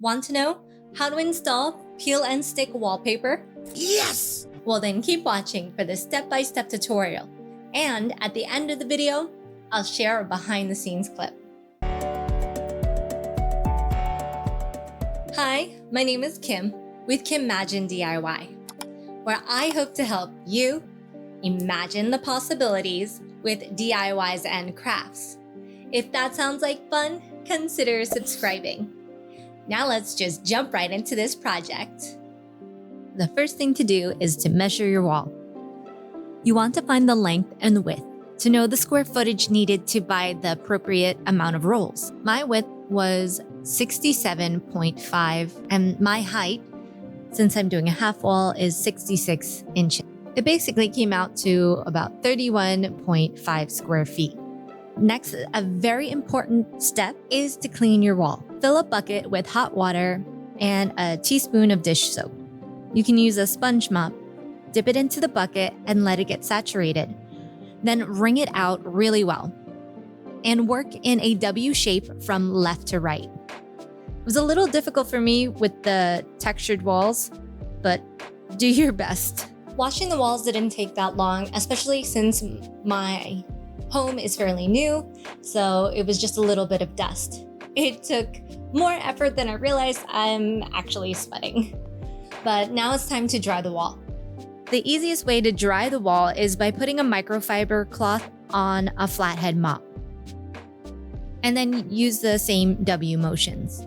Want to know how to install peel and stick wallpaper? Yes! Well then keep watching for the step-by-step tutorial. And at the end of the video, I'll share a behind-the-scenes clip. Hi, my name is Kim with Kimagine DIY, where I hope to help you imagine the possibilities with DIYs and crafts. If that sounds like fun, consider subscribing. Now let's just jump right into this project. The first thing to do is to measure your wall. You want to find the length and the width to know the square footage needed to buy the appropriate amount of rolls. My width was 67.5 and my height, since I'm doing a half wall, is 66 inches. It basically came out to about 31.5 square feet. Next, a very important step is to clean your wall. Fill a bucket with hot water and a teaspoon of dish soap. You can use a sponge mop, dip it into the bucket and let it get saturated. Then wring it out really well and work in a W shape from left to right. It was a little difficult for me with the textured walls, but do your best. Washing the walls didn't take that long, especially since my home is fairly new, so it was just a little bit of dust. It took more effort than I realized. I'm actually sweating. But now it's time to dry the wall. The easiest way to dry the wall is by putting a microfiber cloth on a flathead mop, and then use the same W motions.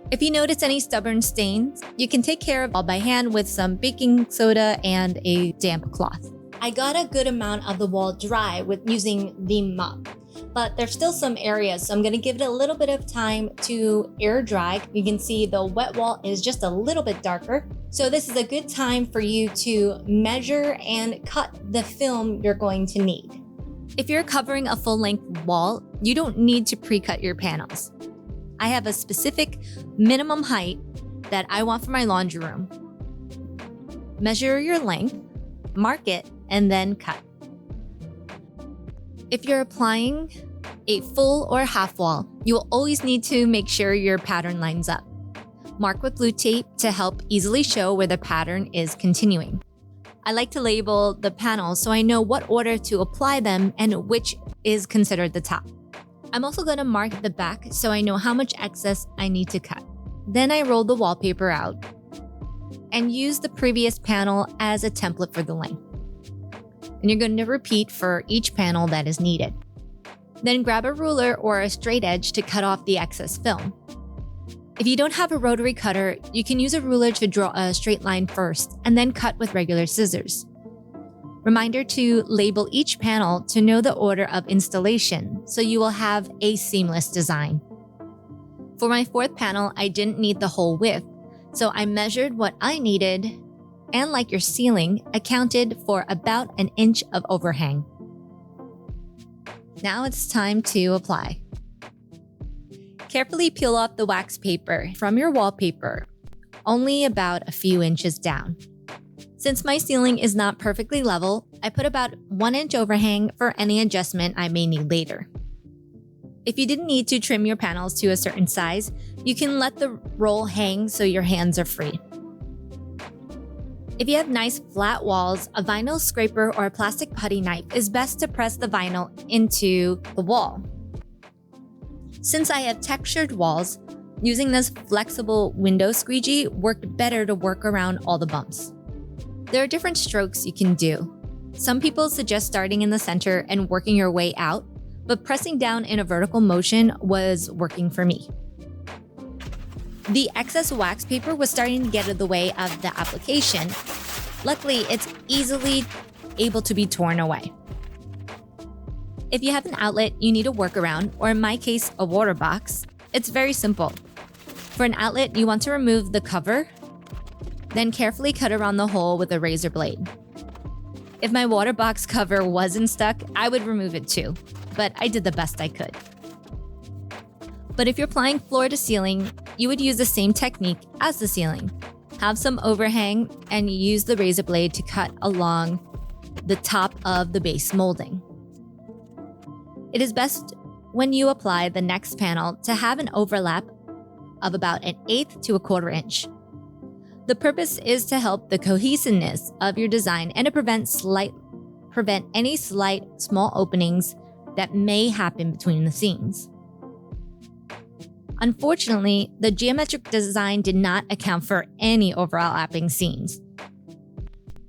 If you notice any stubborn stains, you can take care of it all by hand with some baking soda and a damp cloth. I got a good amount of the wall dry with using the mop, but there's still some areas, so I'm going to give it a little bit of time to air dry. You can see the wet wall is just a little bit darker, so this is a good time for you to measure and cut the film you're going to need. If you're covering a full-length wall, you don't need to pre-cut your panels. I have a specific minimum height that I want for my laundry room. Measure your length, mark it, and then cut. If you're applying a full or half wall, you will always need to make sure your pattern lines up. Mark with blue tape to help easily show where the pattern is continuing. I like to label the panels so I know what order to apply them and which is considered the top. I'm also going to mark the back so I know how much excess I need to cut. Then I roll the wallpaper out and use the previous panel as a template for the length. And you're going to repeat for each panel that is needed. Then grab a ruler or a straight edge to cut off the excess film. If you don't have a rotary cutter, you can use a ruler to draw a straight line first and then cut with regular scissors. Reminder to label each panel to know the order of installation, so you will have a seamless design. For my fourth panel, I didn't need the whole width, so I measured what I needed and, like your ceiling, accounted for about an inch of overhang. Now it's time to apply. Carefully peel off the wax paper from your wallpaper, only about a few inches down. Since my ceiling is not perfectly level, I put about 1 inch overhang for any adjustment I may need later. If you didn't need to trim your panels to a certain size, you can let the roll hang so your hands are free. If you have nice flat walls, a vinyl scraper or a plastic putty knife is best to press the vinyl into the wall. Since I have textured walls, using this flexible window squeegee worked better to work around all the bumps. There are different strokes you can do. Some people suggest starting in the center and working your way out, but pressing down in a vertical motion was working for me. The excess wax paper was starting to get in the way of the application. Luckily, it's easily able to be torn away. If you have an outlet you need a workaround, or in my case, a water box, it's very simple. For an outlet, you want to remove the cover, then carefully cut around the hole with a razor blade. If my water box cover wasn't stuck, I would remove it too, but I did the best I could. But if you're applying floor to ceiling, you would use the same technique as the ceiling. Have some overhang and use the razor blade to cut along the top of the base molding. It is best when you apply the next panel to have an overlap of about 1/8 to 1/4 inch. The purpose is to help the cohesiveness of your design and to prevent any slight small openings that may happen between the seams. Unfortunately, the geometric design did not account for any overlapping seams.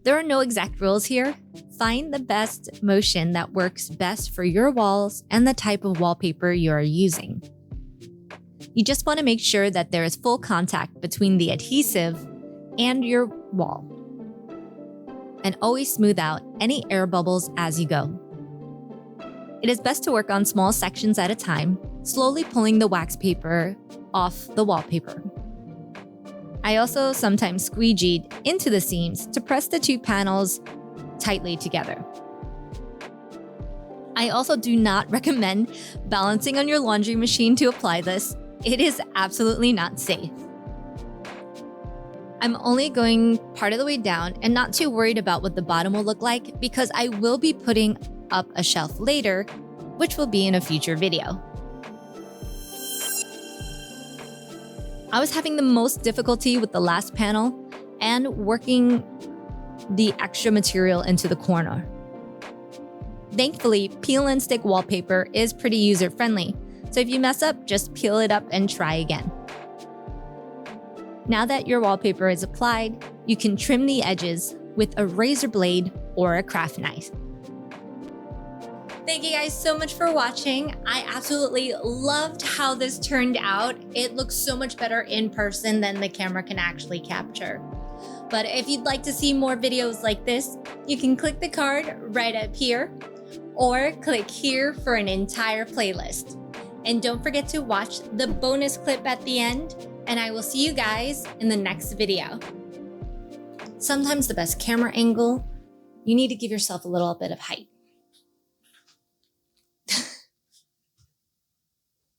There are no exact rules here. Find the best motion that works best for your walls and the type of wallpaper you are using. You just want to make sure that there is full contact between the adhesive and your wall. And always smooth out any air bubbles as you go. It is best to work on small sections at a time, slowly pulling the wax paper off the wallpaper. I also sometimes squeegeed into the seams to press the two panels tightly together. I also do not recommend balancing on your laundry machine to apply this. It is absolutely not safe. I'm only going part of the way down and not too worried about what the bottom will look like because I will be putting up a shelf later, which will be in a future video. I was having the most difficulty with the last panel and working the extra material into the corner. Thankfully, peel and stick wallpaper is pretty user-friendly, so if you mess up, just peel it up and try again. Now that your wallpaper is applied, you can trim the edges with a razor blade or a craft knife. Thank you guys so much for watching. I absolutely loved how this turned out. It looks so much better in person than the camera can actually capture. But if you'd like to see more videos like this, you can click the card right up here or click here for an entire playlist. And don't forget to watch the bonus clip at the end, and I will see you guys in the next video. Sometimes the best camera angle, you need to give yourself a little bit of height.